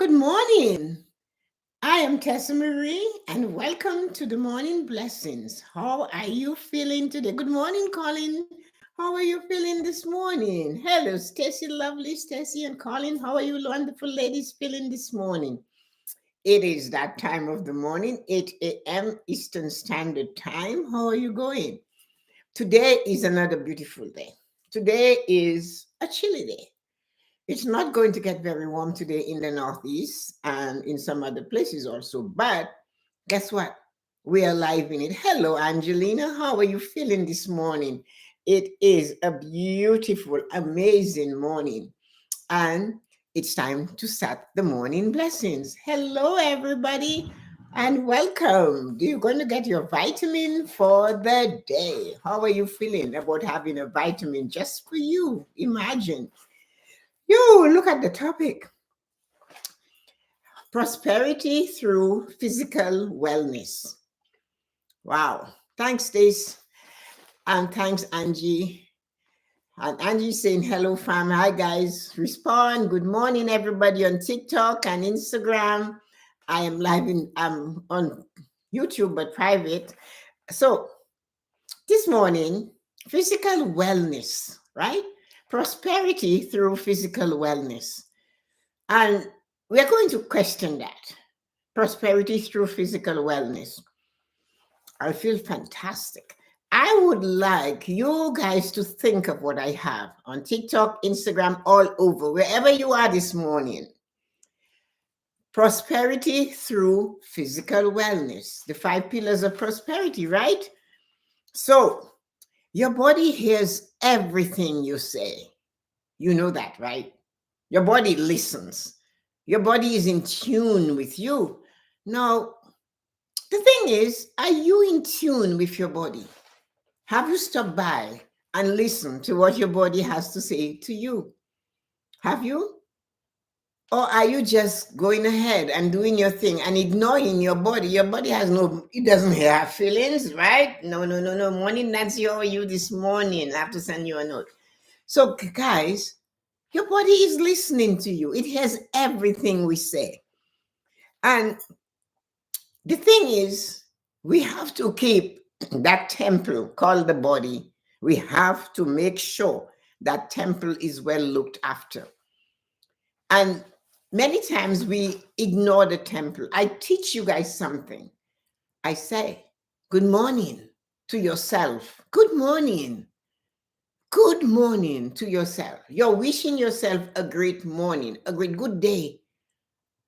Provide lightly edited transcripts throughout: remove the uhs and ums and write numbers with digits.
Good morning. I am Tessa-Marie and welcome to the Morning Blessings. How are you feeling today? Good morning, Colin. How are you feeling this morning? Hello, Stacy, lovely Stacy and Colin. How are you wonderful ladies feeling this morning? It is that time of the morning, 8 a.m. Eastern Standard Time. How are you going? Today is another beautiful day. Today is a chilly day. It's not going to get very warm today in the Northeast and in some other places also. But guess what? We are live in it. Hello, Angelina. How are you feeling this morning? It is a beautiful, amazing morning. And it's time to start the morning blessings. Hello, everybody, and welcome. You're going to get your vitamin for the day. How are you feeling about having a vitamin just for you? Imagine. You look at the topic, prosperity through physical wellness. Wow. Thanks, Stace. And thanks, Angie. And Angie saying, hello, fam. Hi, guys. Respond. Good morning, everybody on TikTok and Instagram. I am live on YouTube, but private. So this morning, physical wellness, right? Prosperity through physical wellness. And we're going to question that. Prosperity through physical wellness. I feel fantastic. I would like you guys to think of what I have on TikTok, Instagram, all over, wherever you are this morning. Prosperity through physical wellness, the 5 pillars of prosperity, right? So, your body hears everything you say. You know that, right? Your body listens. Your body is in tune with you. Now, the thing is, are you in tune with your body? Have you stopped by and listened to what your body has to say to you? Have you? Or are you just going ahead and doing your thing and ignoring your body? Your body has no, it doesn't have feelings, right? No, no, no, no. Morning, Nancy, how are you this morning? I have to send you a note. So, guys, your body is listening to you. It hears everything we say. And the thing is, we have to keep that temple called the body. We have to make sure that temple is well looked after. And many times we ignore the temple. I teach you guys something. I say, good morning to yourself. Good morning. Good morning to yourself. You're wishing yourself a great morning, a great good day.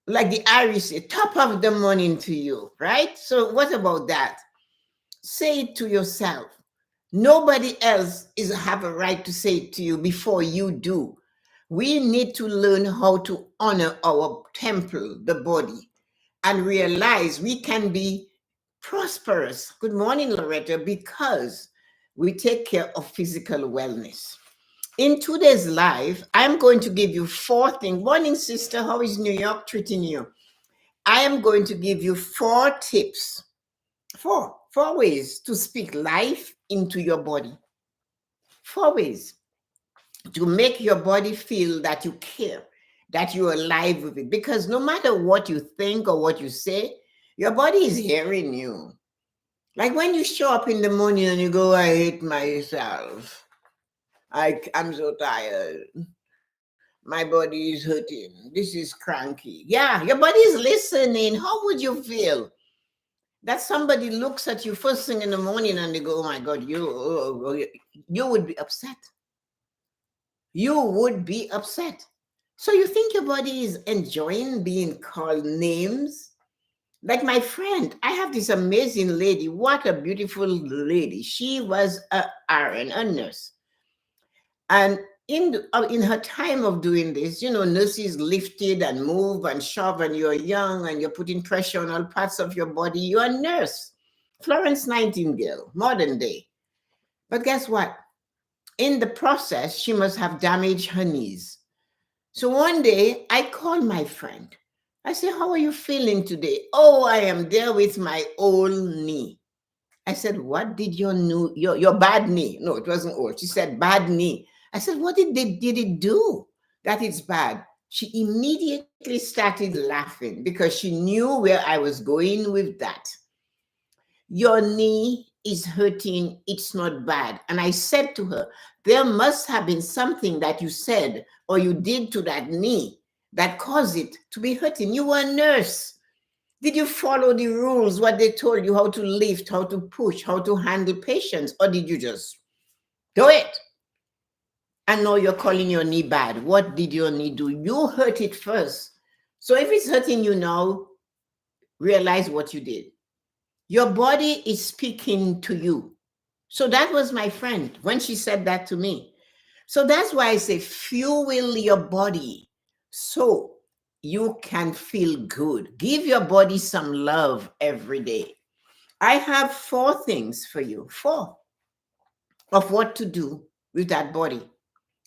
Like the Irish say, top of the morning to you, right? So what about that? Say it to yourself. Nobody else have a right to say it to you before you do. We need to learn how to honor our temple, the body, and realize we can be prosperous. Good morning, Loretta, because we take care of physical wellness. In today's live, I'm going to give you 4 things. Morning, sister. How is New York treating you? I am going to give you 4 tips, four ways to speak life into your body. 4 ways to make your body feel that you care, that you're alive with it. Because no matter what you think or what you say, your body is hearing you. Like when you show up in the morning and you go, I hate myself. I'm so tired. My body is hurting. This is cranky. Yeah, your body is listening. How would you feel? That somebody looks at you first thing in the morning and they go, oh my God, you would be upset. You would be upset. So you think your body is enjoying being called names? Like my friend, I have this amazing lady. What a beautiful lady. She was a RN, a nurse. And in her time of doing this, nurses lifted and move and shove, and you're young and you're putting pressure on all parts of your body. You're a nurse. Florence Nightingale, modern day. But guess what? In the process, she must have damaged her knees. So one day I called my friend. I said, how are you feeling today? Oh, I am there with my old knee. I said, what did your bad knee? No, it wasn't old. She said, bad knee. I said, what did it do that it's bad? She immediately started laughing because she knew where I was going with that. Your knee is hurting. It's not bad. And I said to her, there must have been something that you said or you did to that knee that caused it to be hurting. You were a nurse. Did you follow the rules, what they told you, how to lift, how to push, how to handle patients, or did you just do it? And now you're calling your knee bad. What did your knee do? You hurt it first. So if it's hurting you now, realize what you did. Your body is speaking to you. So that was my friend when she said that to me. So that's why I say fuel your body so you can feel good. Give your body some love every day. I have 4 things for you, 4 of what to do with that body.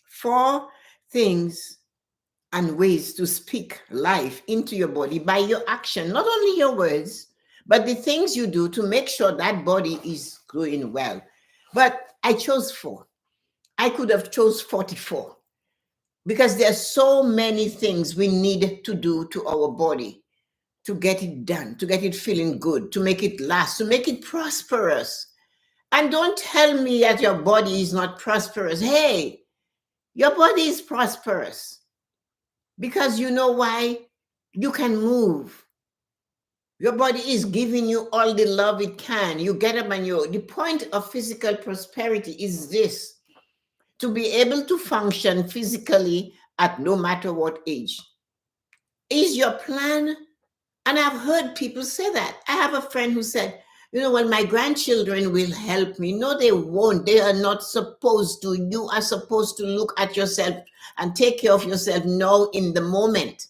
4 things and ways to speak life into your body by your action, not only your words, but the things you do to make sure that body is going well. But I chose 4. I could have chose 44 because there are so many things we need to do to our body to get it done, to get it feeling good, to make it last, to make it prosperous. And don't tell me that your body is not prosperous. Hey, your body is prosperous because you know why? You can move. Your body is giving you all the love it can. You get up and the point of physical prosperity is this: to be able to function physically at no matter what age. Is your plan? And I've heard people say that. I have a friend who said, when my grandchildren will help me. No, they won't. They are not supposed to. You are supposed to look at yourself and take care of yourself now in the moment.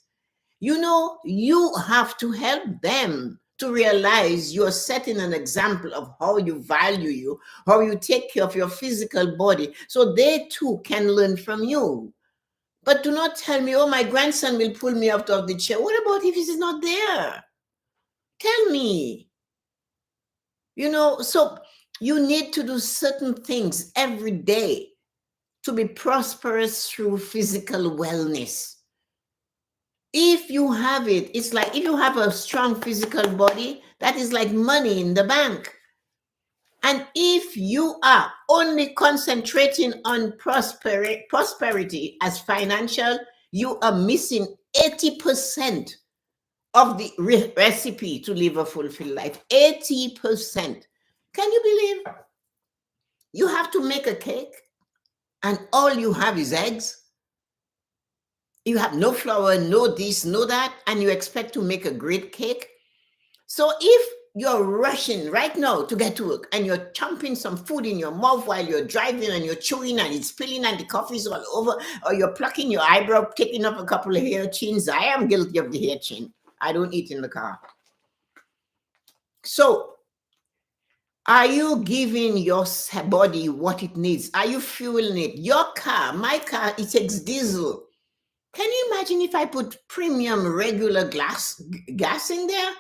You have to help them to realize you're setting an example of how you value you, how you take care of your physical body, so they too can learn from you. But do not tell me, oh, my grandson will pull me out of the chair. What about if he's not there? Tell me. So you need to do certain things every day to be prosperous through physical wellness. If you have it, it's like if you have a strong physical body, that is like money in the bank. And if you are only concentrating on prosperity as financial, you are missing 80% of the recipe to live a fulfilled life. 80%. Can you believe? You have to make a cake and all you have is eggs. You have no flour, no this, no that, and you expect to make a great cake. So if you're rushing right now to get to work and you're chomping some food in your mouth while you're driving and you're chewing and it's spilling and the coffee's all over, or you're plucking your eyebrow, taking off a couple of hair chins. I am guilty of the hair chin. I don't eat in the car. So are you giving your body what it needs? Are you fueling it? Your car, my car, it takes diesel. Can you imagine if I put premium regular gas in there?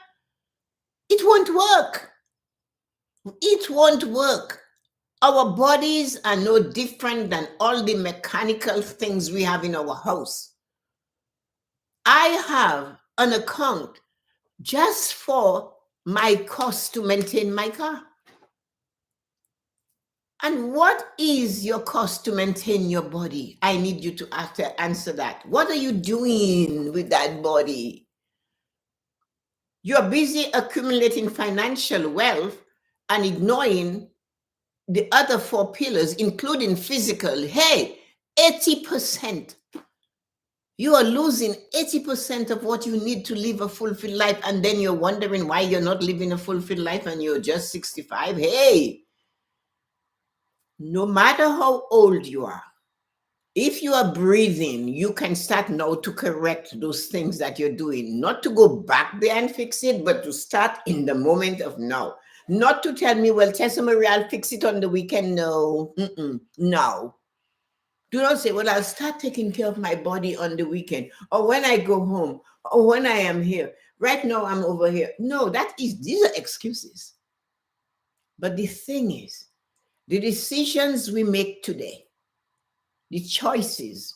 It won't work. It won't work. Our bodies are no different than all the mechanical things we have in our house. I have an account just for my cost to maintain my car. And what is your cost to maintain your body? I need you to answer that. What are you doing with that body? You're busy accumulating financial wealth and ignoring the other 4 pillars, including physical. Hey, 80%. You are losing 80% of what you need to live a fulfilled life, and then you're wondering why you're not living a fulfilled life and you're just 65. Hey, no matter how old you are, if you are breathing, you can start now to correct those things that you're doing. Not to go back there and fix it, but to start in the moment of now. Not to tell me, well, Tessa-Marie, I'll fix it on the weekend. No. No. Do not say, well, I'll start taking care of my body on the weekend, or when I go home, or when I am here. Right now, I'm over here. No, these are excuses. But the thing is, the decisions we make today, the choices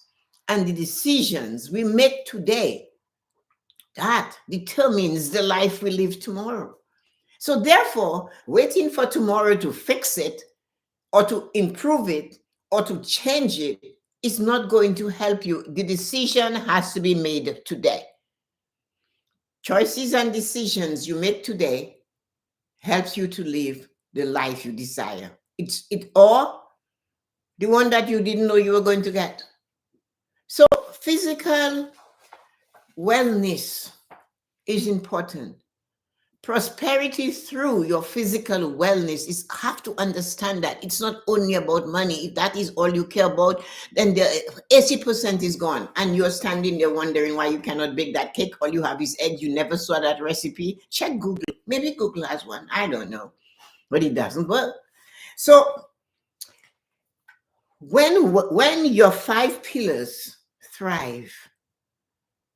and the decisions we make today, that determines the life we live tomorrow. So therefore, waiting for tomorrow to fix it or to improve it or to change it is not going to help you. The decision has to be made today. Choices and decisions you make today helps you to live the life you desire. Or the one that you didn't know you were going to get. So physical wellness is important. Prosperity through your physical wellness is have to understand that it's not only about money. If that is all you care about, then the 80% is gone, and you're standing there wondering why you cannot bake that cake. All you have is eggs. You never saw that recipe. Check Google. Maybe Google has one. I don't know, but it doesn't work. So when your 5 pillars thrive,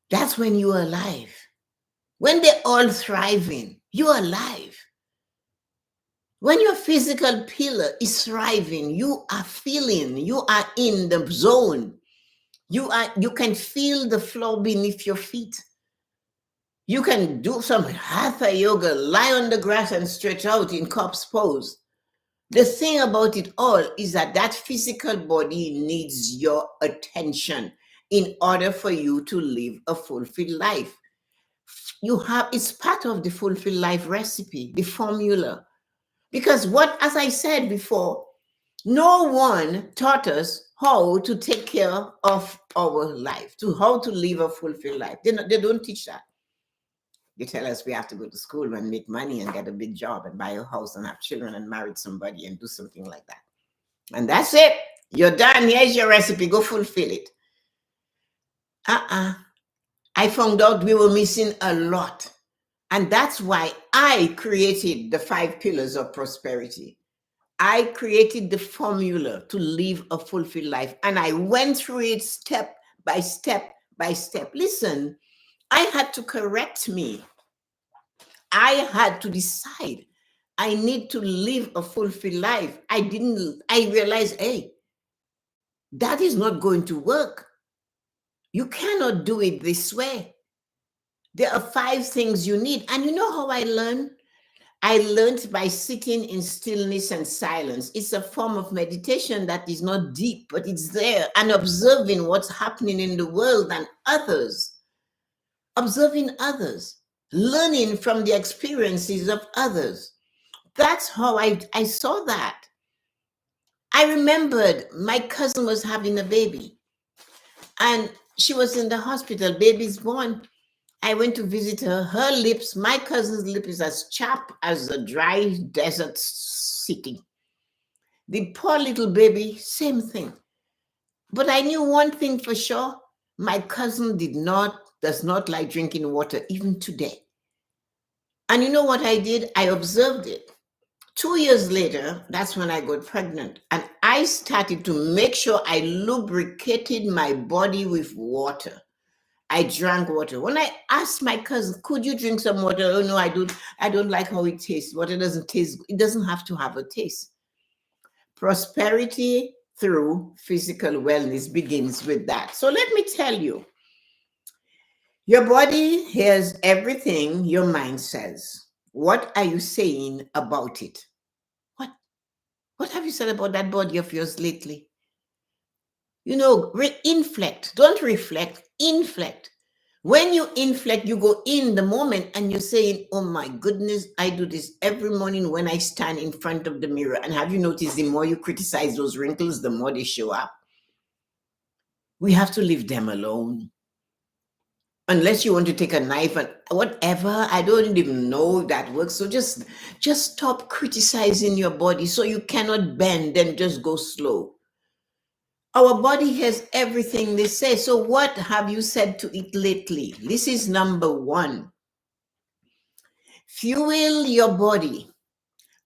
that's when you're alive. When they're all thriving, you're alive. When your physical pillar is thriving, you are feeling, you are in the zone. You can feel the floor beneath your feet. You can do some hatha yoga, lie on the grass and stretch out in corpse pose. The thing about it all is that physical body needs your attention in order for you to live a fulfilled life. It's part of the fulfilled life recipe, the formula. Because as I said before, no one taught us how to take care of our life, how to live a fulfilled life. They don't teach that. They tell us we have to go to school and make money and get a big job and buy a house and have children and marry somebody and do something like that. And that's it. You're done. Here's your recipe. Go fulfill it. I found out we were missing a lot. And that's why I created the 5 pillars of prosperity. I created the formula to live a fulfilled life. And I went through it step by step by step. Listen, I had to correct me. I had to decide I need to live a fulfilled life. I realized, hey, that is not going to work. You cannot do it this way. There are 5 things you need. And you know how I learned? I learned by sitting in stillness and silence. It's a form of meditation that is not deep, but it's there, and observing what's happening in the world and others. Observing others, learning from the experiences of others. That's how I saw that. I remembered my cousin was having a baby, and she was in the hospital. Baby's born. I went to visit her. Her lips, my cousin's lip is as chapped as a dry desert city. The poor little baby, same thing. But I knew one thing for sure. My cousin does not like drinking water, even today. And you know what I did? I observed it. 2 years later, that's when I got pregnant. And I started to make sure I lubricated my body with water. I drank water. When I asked my cousin, could you drink some water? Oh no, I don't like how it tastes. Water doesn't taste. It doesn't have to have a taste. Prosperity through physical wellness begins with that. So let me tell you, your body hears everything your mind says. What are you saying about it? What have you said about that body of yours lately? Inflect. Don't reflect, inflect. When you inflect, you go in the moment and you're saying, oh my goodness, I do this every morning when I stand in front of the mirror. And have you noticed the more you criticize those wrinkles, the more they show up? We have to leave them alone. Unless you want to take a knife and whatever, I don't even know if that works. So just stop criticizing your body so you cannot bend, then just go slow. Our body has everything they say. So what have you said to it lately? This is number 1. Fuel your body.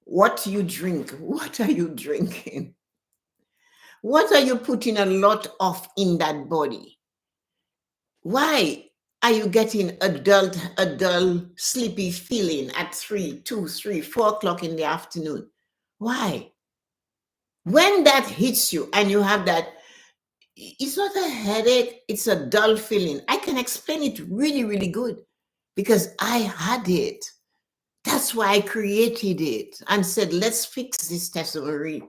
What you drink. What are you drinking? What are you putting a lot of in that body? Why are you getting a dull, sleepy feeling at 3, 2, 3, 4 o'clock in the afternoon? Why? When that hits you and you have that, It's not a headache, it's a dull feeling. I can explain it really, really good because I had it. That's why I created it and said, let's fix this, Tessa-Marie.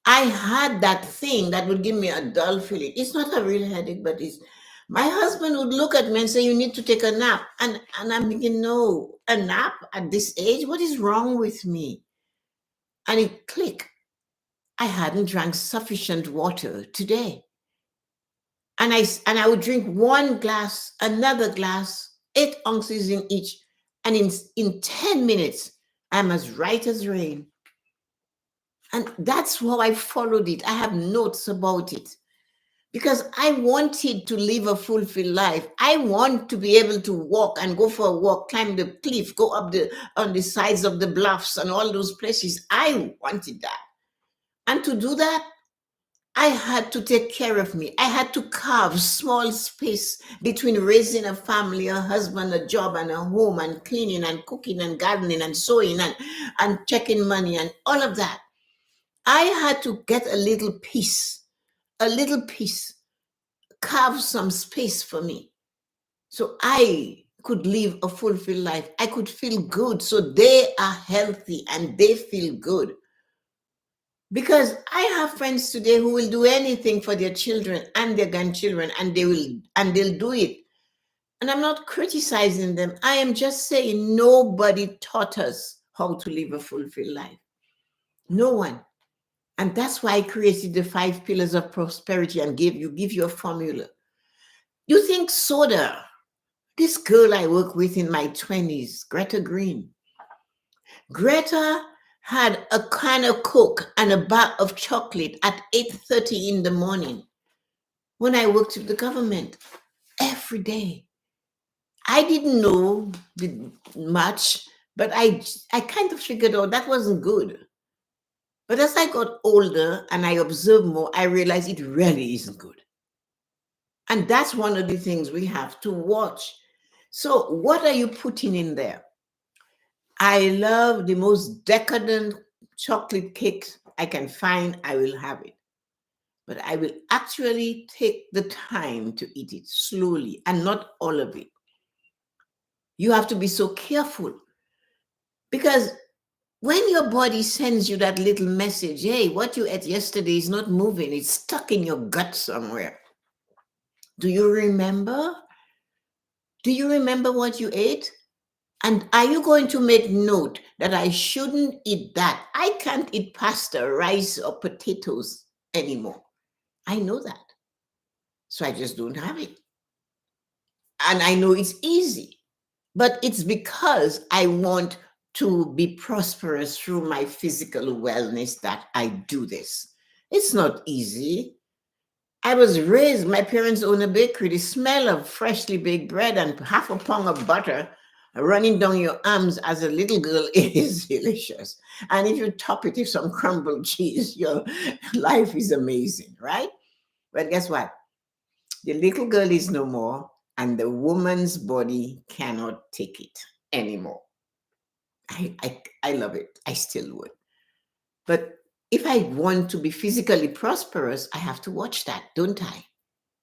I had that thing that would give me a dull feeling. It's not a real headache, but it's my husband would look at me and say, you need to take a nap. And I'm thinking, no, a nap at this age? What is wrong with me? And it clicked. I hadn't drank sufficient water today. And I would drink one glass, another glass, 8 ounces in each. And in 10 minutes, I'm as right as rain. And that's how I followed it. I have notes about it because I wanted to live a fulfilled life. I want to be able to walk and go for a walk, climb the cliff, go up on the sides of the bluffs and all those places. I wanted that. And to do that, I had to take care of me. I had to carve small space between raising a family, a husband, a job, and a home, and cleaning and cooking and gardening and sewing and checking money and all of that. I had to get a little piece, carve some space for me. So I could live a fulfilled life. I could feel good. So they are healthy and they feel good. Because I have friends today who will do anything for their children and their grandchildren, and they'll do it. And I'm not criticizing them. I am just saying nobody taught us how to live a fulfilled life. No one. And that's why I created the 5 pillars of prosperity and give you a formula. You think soda, this girl I work with in my 20s, Greta Green. Greta had a can of Coke and a bar of chocolate at 8:30 in the morning when I worked with the government every day. I didn't know much, but I kind of figured out that wasn't good. But as I got older and I observed more, I realized it really isn't good. And that's one of the things we have to watch. So, what are you putting in there? I love the most decadent chocolate cake I can find, I will have it. But I will actually take the time to eat it slowly and not all of it. You have to be so careful because when your body sends you that little message, hey, what you ate yesterday is not moving, it's stuck in your gut somewhere. Do you remember? Do you remember what you ate? And are you going to make note that I shouldn't eat that? I can't eat pasta, rice, or potatoes anymore. I know that. So I just don't have it. And I know it's easy, but it's because I want to be prosperous through my physical wellness that I do this. It's not easy. I was raised, my parents own a bakery. The smell of freshly baked bread and half a pound of butter running down your arms as a little girl is delicious. And if you top it with some crumbled cheese, your life is amazing, right? But guess what? The little girl is no more, and the woman's body cannot take it anymore. I love it. I still would. But if I want to be physically prosperous, I have to watch that, don't I?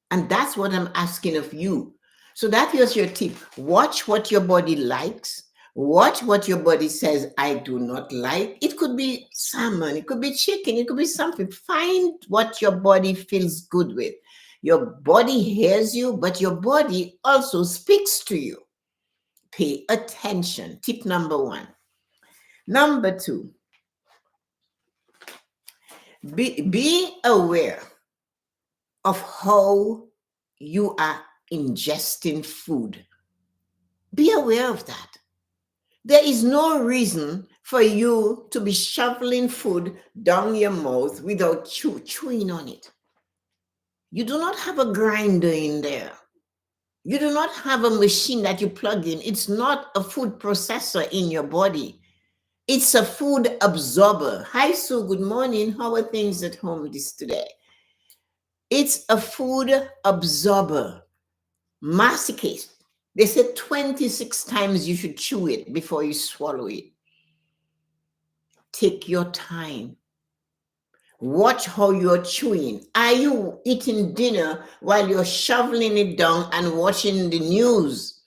And that's what I'm asking of you. So that here's your tip. Watch what your body likes. Watch what your body says, I do not like. It could be salmon, it could be chicken, it could be something. Find what your body feels good with. Your body hears you, but your body also speaks to you. Pay attention. Tip number 1. Number 2, be aware of how you are ingesting food. Be aware of that. There is no reason for you to be shoveling food down your mouth without chewing on it. You do not have a grinder in there. You do not have a machine that you plug in. It's not a food processor in your body. It's a food absorber. Hi, Sue. Good morning. How are things at home today? It's a food absorber. Masticate. They say 26 times you should chew it before you swallow it. Take your time. Watch how you're chewing. Are you eating dinner while you're shoveling it down and watching the news?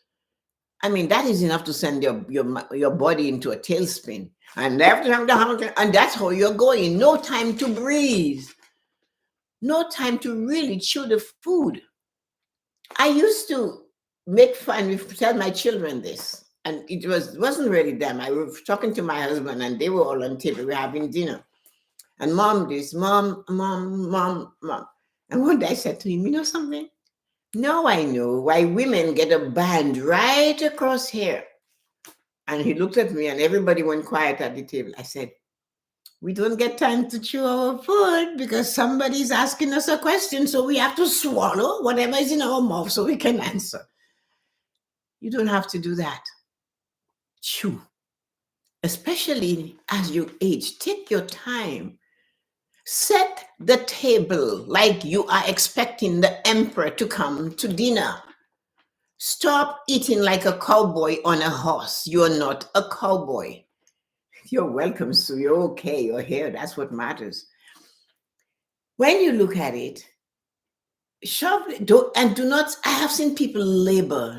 I mean, that is enough to send your body into a tailspin. And and that's how you're going. No time to breathe. No time to really chew the food. I used to make fun, tell my children this, and wasn't really them. I was talking to my husband, and they were all on table. We were having dinner, and mom this, mom. And one day I said to him, you know something? Now I know why women get a band right across here. And he looked at me, and everybody went quiet at the table. I said, we don't get time to chew our food because somebody's asking us a question, so we have to swallow whatever is in our mouth so we can answer. You don't have to do that. Chew. Especially as you age, take your time. Set the table like you are expecting the emperor to come to dinner. Stop eating like a cowboy on a horse. You're not a cowboy. You're welcome, Sue. You're okay. You're here. That's what matters. When you look at it, do not. I have seen people labor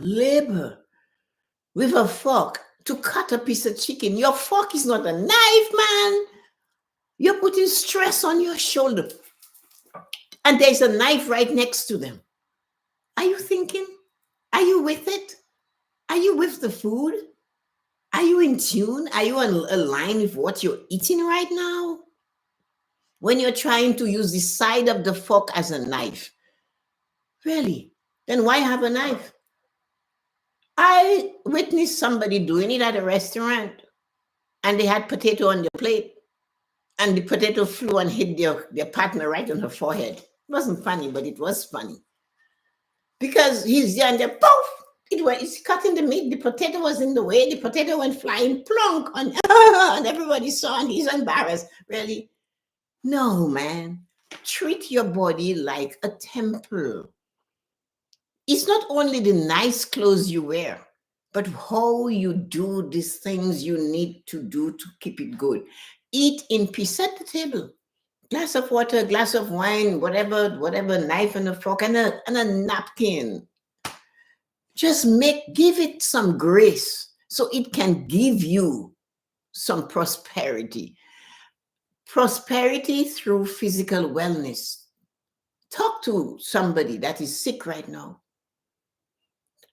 with a fork to cut a piece of chicken. Your fork is not a knife, man. You're putting stress on your shoulder. And there's a knife right next to them. Are you thinking? Are you with it? Are you with the food? Are you in tune? Are you aligned with what you're eating right now? When you're trying to use the side of the fork as a knife, really, then why have a knife? I witnessed somebody doing it at a restaurant, and they had potato on their plate, and the potato flew and hit their partner right on her forehead. It wasn't funny, but it was funny. Because he's there and there, poof! It's cutting the meat. The potato was in the way. The potato went flying plonk on, and everybody saw, and he's embarrassed. Really? No, man. Treat your body like a temple. It's not only the nice clothes you wear, but how you do these things you need to do to keep it good. Eat in peace. Set the table. Glass of water, glass of wine, whatever, knife and a fork and a napkin. Just give it some grace so it can give you some prosperity. Prosperity through physical wellness. Talk to somebody that is sick right now.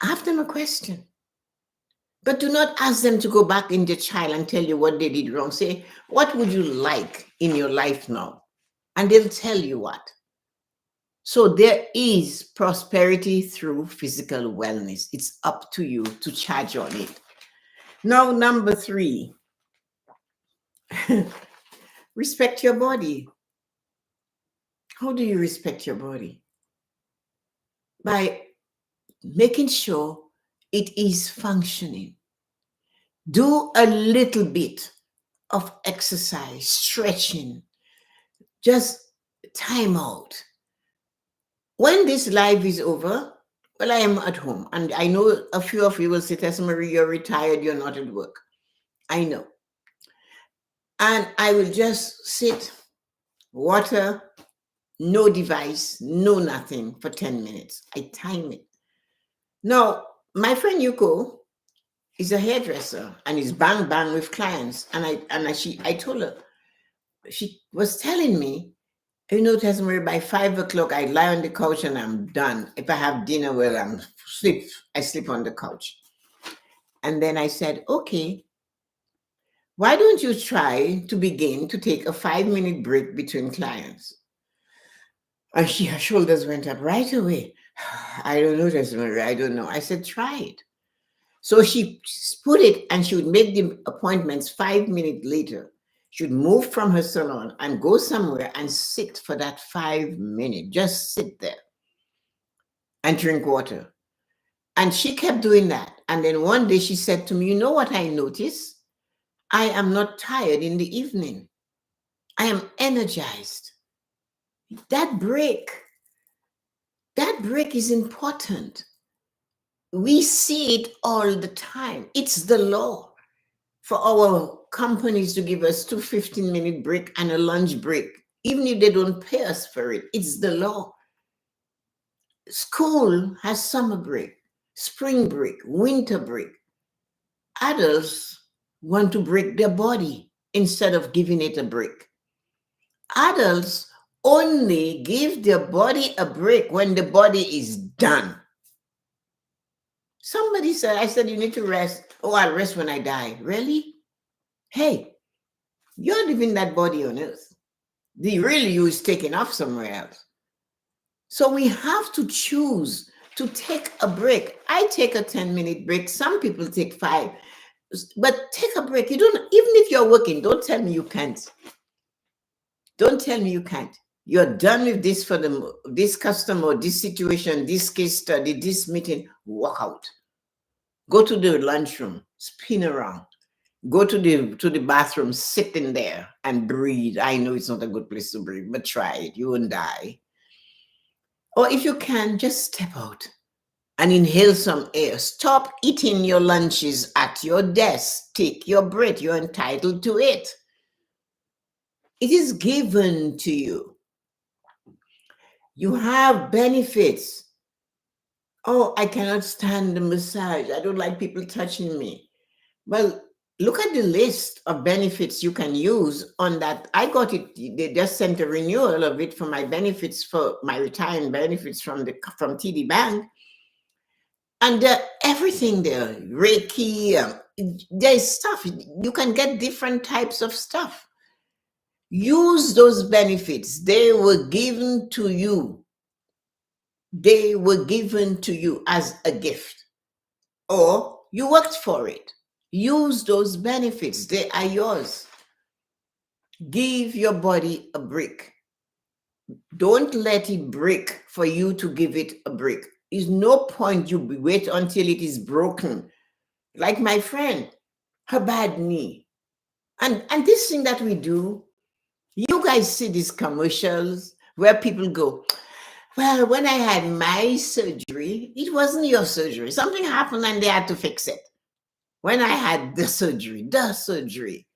Ask them a question. But do not ask them to go back in the child and tell you what they did wrong. Say, what would you like in your life now? And they'll tell you what. So there is prosperity through physical wellness. It's up to you to charge on it. Now, number 3, respect your body. How do you respect your body? By making sure it is functioning. Do a little bit of exercise, stretching, just time out. When this life is over, well, I am at home. And I know a few of you will say, Tessa-Marie, you're retired, you're not at work. I know. And I will just sit, water, no device, no nothing for 10 minutes. I time it. Now, my friend Yuko is a hairdresser and is bang bang with clients. And I told her, she was telling me, you know, Tessa-Marie, by 5 o'clock, I lie on the couch and I'm done. If I have dinner, well, I sleep on the couch. And then I said, okay, why don't you try to begin to take a 5-minute break between clients? And her shoulders went up right away. I don't know, Tessa-Marie, I don't know. I said, try it. So she put it, and she would make the appointments 5 minutes later. She would move from her salon and go somewhere and sit for that 5 minutes. Just sit there and drink water. And she kept doing that. And then one day she said to me, you know what I noticed? I am not tired in the evening. I am energized. That break is important. We see it all the time. It's the law for our companies to give us 2 15-minute break and a lunch break even if they don't pay us for it. It's the law. School has summer break, spring break, winter break. Adults want to break their body instead of giving it a break. Adults only give their body a break when the body is done. Somebody said, I said, you need to rest. Oh, I'll rest when I die. Really? Hey, you're leaving that body on earth. The real you is taken off somewhere else. So we have to choose to take a break. I take a 10-minute break. Some people take 5. But take a break. You don't, even if you're working, don't tell me you can't. Don't tell me you can't. You're done with this for this customer, this situation, this case study, this meeting. Walk out. Go to the lunchroom, spin around. Go to the bathroom, sit in there and breathe. I know it's not a good place to breathe, but try it. You won't die. Or if you can, just step out and inhale some air. Stop eating your lunches at your desk. Take your break. You're entitled to it. It is given to you. You have benefits. Oh, I cannot stand the massage. I don't like people touching me. Well, look at the list of benefits you can use on that. I got it. They just sent a renewal of it for my benefits, for my retirement benefits from TD Bank. And everything there, Reiki, there's stuff. You can get different types of stuff. Use those benefits. They were given to you. They were given to you as a gift, or you worked for it. Use those benefits. They are yours. Give your body a break. Don't let it break for you to give it a break. There's no point you wait until it is broken. Like my friend, her bad knee. And this thing that we do, you guys see these commercials where people go, well, when I had my surgery, it wasn't your surgery. Something happened and they had to fix it. When I had the surgery.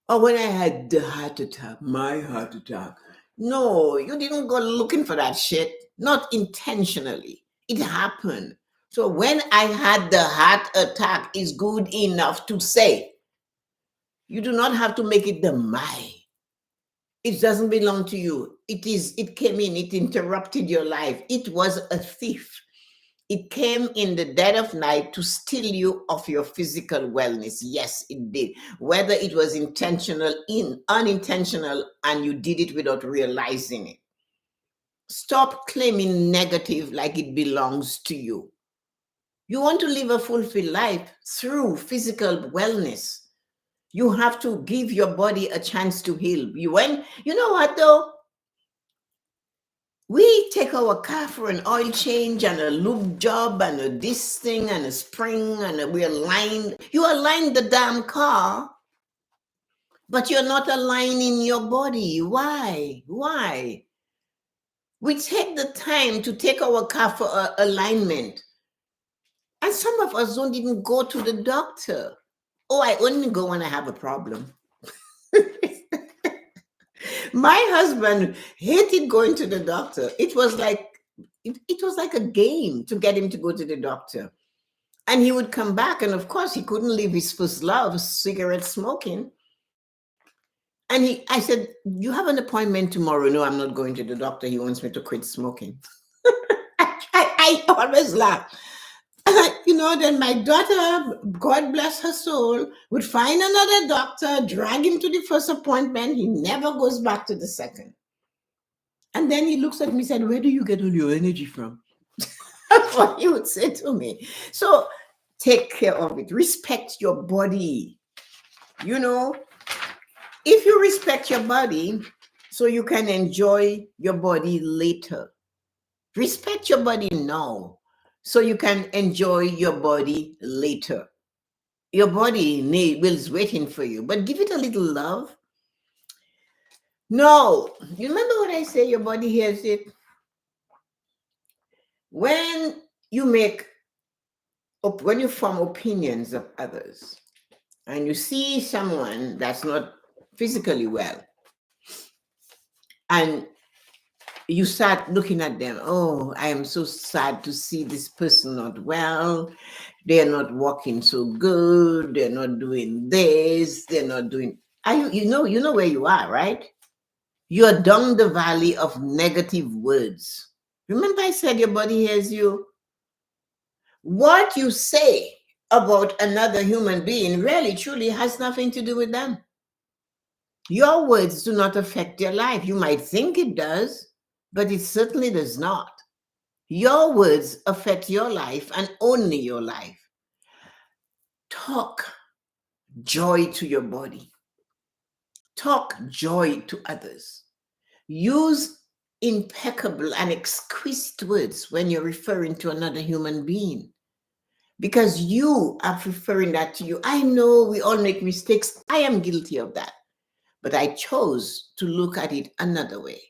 Or when I had the heart attack, my heart attack. No, you didn't go looking for that shit. Not intentionally. It happened. So when I had the heart attack is good enough to say. You do not have to make it the my. It doesn't belong to you. It came in, it interrupted your life. It was a thief. It came in the dead of night to steal you of your physical wellness. Yes, it did. Whether it was intentional, unintentional, and you did it without realizing it. Stop claiming negative like it belongs to you. You want to live a fulfilled life through physical wellness. You have to give your body a chance to heal. You know what though? We take our car for an oil change and a lube job and a this thing and a spring and we align. You align the damn car, but you're not aligning your body. Why? Why? We take the time to take our car for alignment. And some of us don't even go to the doctor. Oh, I only go when I have a problem. My husband hated going to the doctor. It was like a game to get him to go to the doctor. And he would come back, and of course, he couldn't leave his first love, cigarette smoking. And I said, you have an appointment tomorrow. No, I'm not going to the doctor. He wants me to quit smoking. I always laugh. Then my daughter, God bless her soul, would find another doctor, drag him to the first appointment. He never goes back to the second. And then he looks at me and said, where do you get all your energy from? That's what he would say to me. So take care of it. Respect your body. If you respect your body, so you can enjoy your body later. Respect your body now, so you can enjoy your body later. Your body is waiting for you, but give it a little love. No, you remember what I say? Your body hears it. When you form opinions of others, and you see someone that's not physically well, And you start looking at them. Oh, I am so sad to see this person not well. They're not walking so good. They're not doing this. They're not doing. Are you know where you are, right? You're down the valley of negative words. Remember, I said your body hears you. What you say about another human being really truly has nothing to do with them. Your words do not affect their life. You might think it does, but it certainly does not. Your words affect your life and only your life. Talk joy to your body. Talk joy to others. Use impeccable and exquisite words when you're referring to another human being, because you are preferring that to you. I know we all make mistakes. I am guilty of that. But I chose to look at it another way.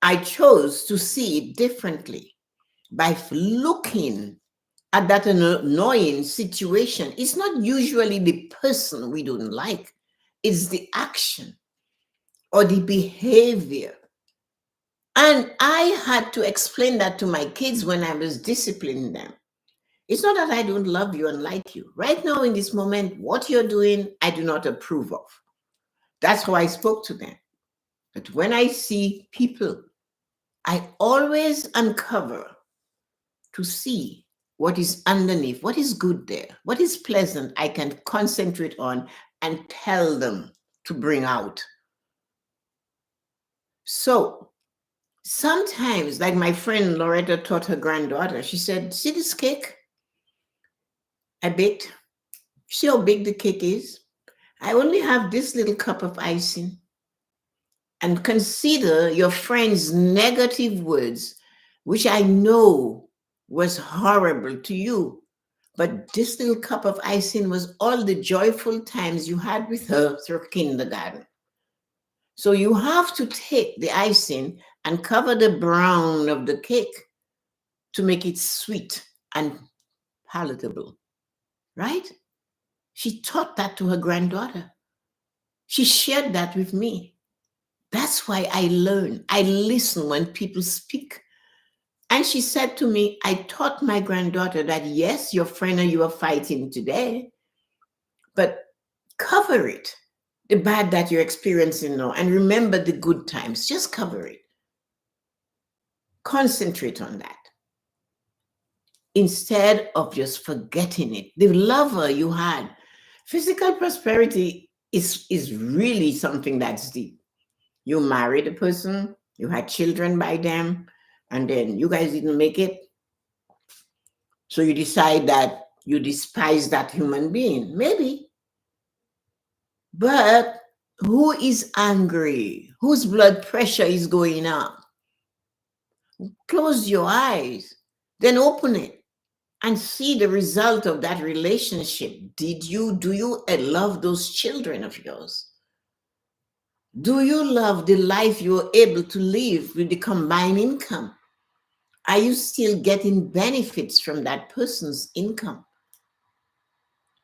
I chose to see it differently by looking at that annoying situation. It's not usually the person we don't like, it's the action or the behavior. And I had to explain that to my kids when I was disciplining them. It's not that I don't love you and like you. Right now, in this moment, what you're doing, I do not approve of. That's how I spoke to them. But when I see people, I always uncover to see what is underneath, what is good there, what is pleasant, I can concentrate on and tell them to bring out. So sometimes, like my friend Loretta taught her granddaughter, she said, see this cake I baked? See how big the cake is? I only have this little cup of icing. And consider your friend's negative words, which I know was horrible to you. But this little cup of icing was all the joyful times you had with her through kindergarten. So you have to take the icing and cover the brown of the cake to make it sweet and palatable, right? She taught that to her granddaughter. She shared that with me. That's why I learn. I listen when people speak. And she said to me, I taught my granddaughter that, yes, your friend and you are fighting today, but cover it, the bad that you're experiencing now, and remember the good times. Just cover it. Concentrate on that instead of just forgetting it. The lover you had. Physical prosperity is really something that's deep. You married a person, you had children by them, and then you guys didn't make it. So you decide that you despise that human being. Maybe. But who is angry? Whose blood pressure is going up? Close your eyes, then open it and see the result of that relationship. Do you love those children of yours? Do you love the life you're able to live with the combined income? Are you still getting benefits from that person's income?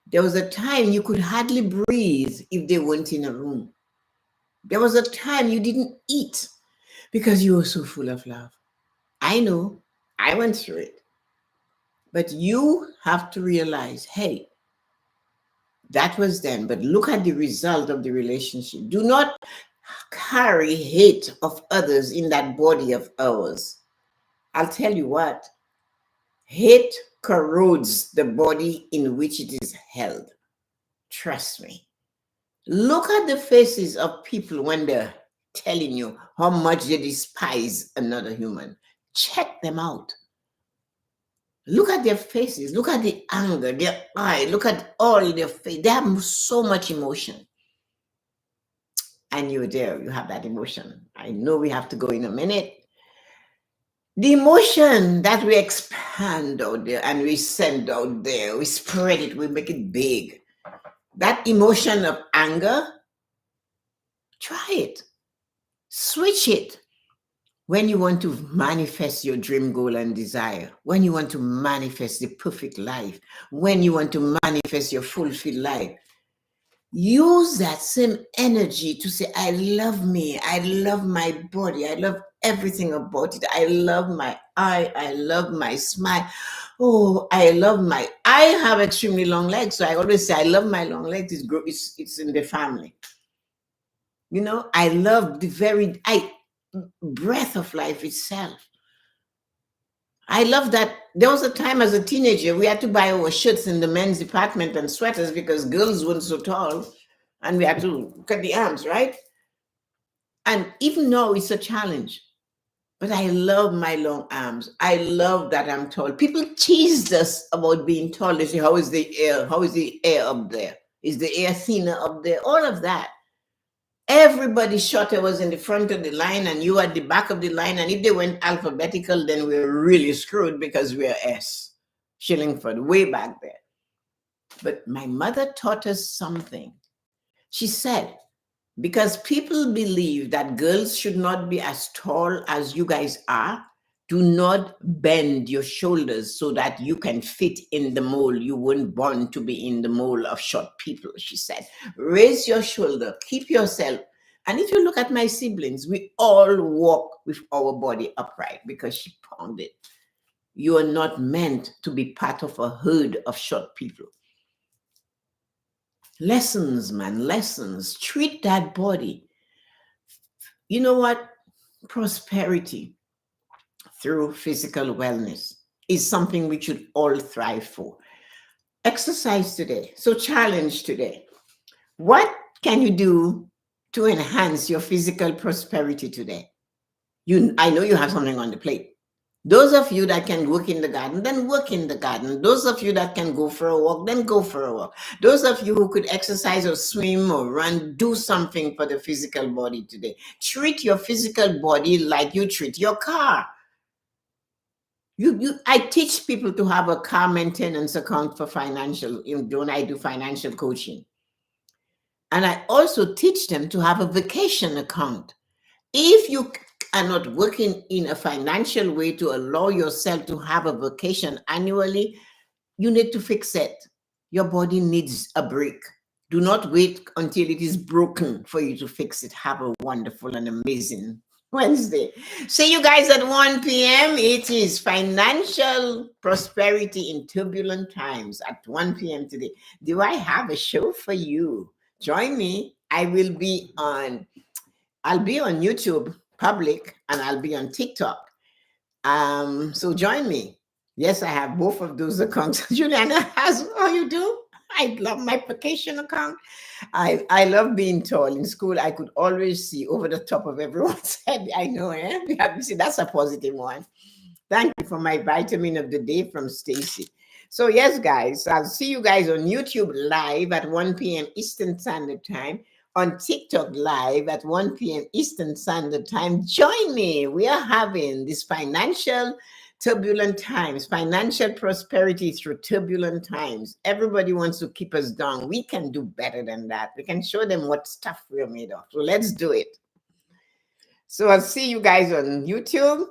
There was a time you could hardly breathe if they weren't in a room. There was a time you didn't eat because you were so full of love. I know, I went through it. But you have to realize, hey, that was then, but look at the result of the relationship. Do not carry hate of others in that body of ours. I'll tell you what, hate corrodes the body in which it is held. Trust me. Look at the faces of people when they're telling you how much they despise another human. Check them out. Look at their faces. Look at the anger, their eye. Look at all their face. They have so much emotion. And you're there. You have that emotion. I know we have to go in a minute. The emotion that we expand out there and we send out there, we spread it, we make it big. That emotion of anger, try it. Switch it. When you want to manifest your dream, goal, and desire, when you want to manifest the perfect life, when you want to manifest your fulfilled life, use that same energy to say, I love me, I love my body, I love everything about it. I love my eye, I love my smile. Oh, I love my, I have extremely long legs. So I always say, I love my long legs. It's in the family. You know, I love the very breath of life itself. I love that. There was a time as a teenager, we had to buy our shirts in the men's department and sweaters because girls weren't so tall and we had to cut the arms, right? And even though it's a challenge, but I love my long arms. I love that I'm tall. People teased us about being tall. They say, how is the air? How is the air up there? Is the air thinner up there? All of that. Everybody shorter was in the front of the line and you at the back of the line. And if they went alphabetical, then we were really screwed because we are S. Shillingford, way back there. But my mother taught us something. She said, because people believe that girls should not be as tall as you guys are, do not bend your shoulders so that you can fit in the mold. You weren't born to be in the mold of short people, she said. Raise your shoulder, keep yourself. And if you look at my siblings, we all walk with our body upright because she pounded. You are not meant to be part of a herd of short people. Lessons, man, lessons. Treat that body. You know what? Prosperity through physical wellness is something we should all thrive for. Exercise today. So, challenge today. What can you do to enhance your physical prosperity today? I know you have something on the plate. Those of you that can work in the garden, then work in the garden. Those of you that can go for a walk, then go for a walk. Those of you who could exercise or swim or run, do something for the physical body today. Treat your physical body like you treat your car. I teach people to have a car maintenance account for financial, don't I do financial coaching? And I also teach them to have a vacation account. If you are not working in a financial way to allow yourself to have a vacation annually, you need to fix it. Your body needs a break. Do not wait until it is broken for you to fix it. Have a wonderful and amazing Wednesday. See you guys at 1 p.m. It is Financial Prosperity in Turbulent Times at 1 p.m. today. Do I have a show for you? Join me. I'll be on YouTube public and I'll be on TikTok. So join me. Yes, I have both of those accounts. Juliana has, oh, you do? I love my vacation account. I love being tall. In school, I could always see over the top of everyone's head. I know, eh? See, that's a positive one. Thank you for my vitamin of the day from Stacy. So yes, guys, I'll see you guys on YouTube live at 1 p.m. Eastern Standard Time, on TikTok live at 1 p.m. Eastern Standard Time. Join me. We are having this financial turbulent times, financial prosperity through turbulent times. Everybody wants to keep us down. We can do better than that. We can show them what stuff we're made of. So let's do it. So I'll see you guys on YouTube.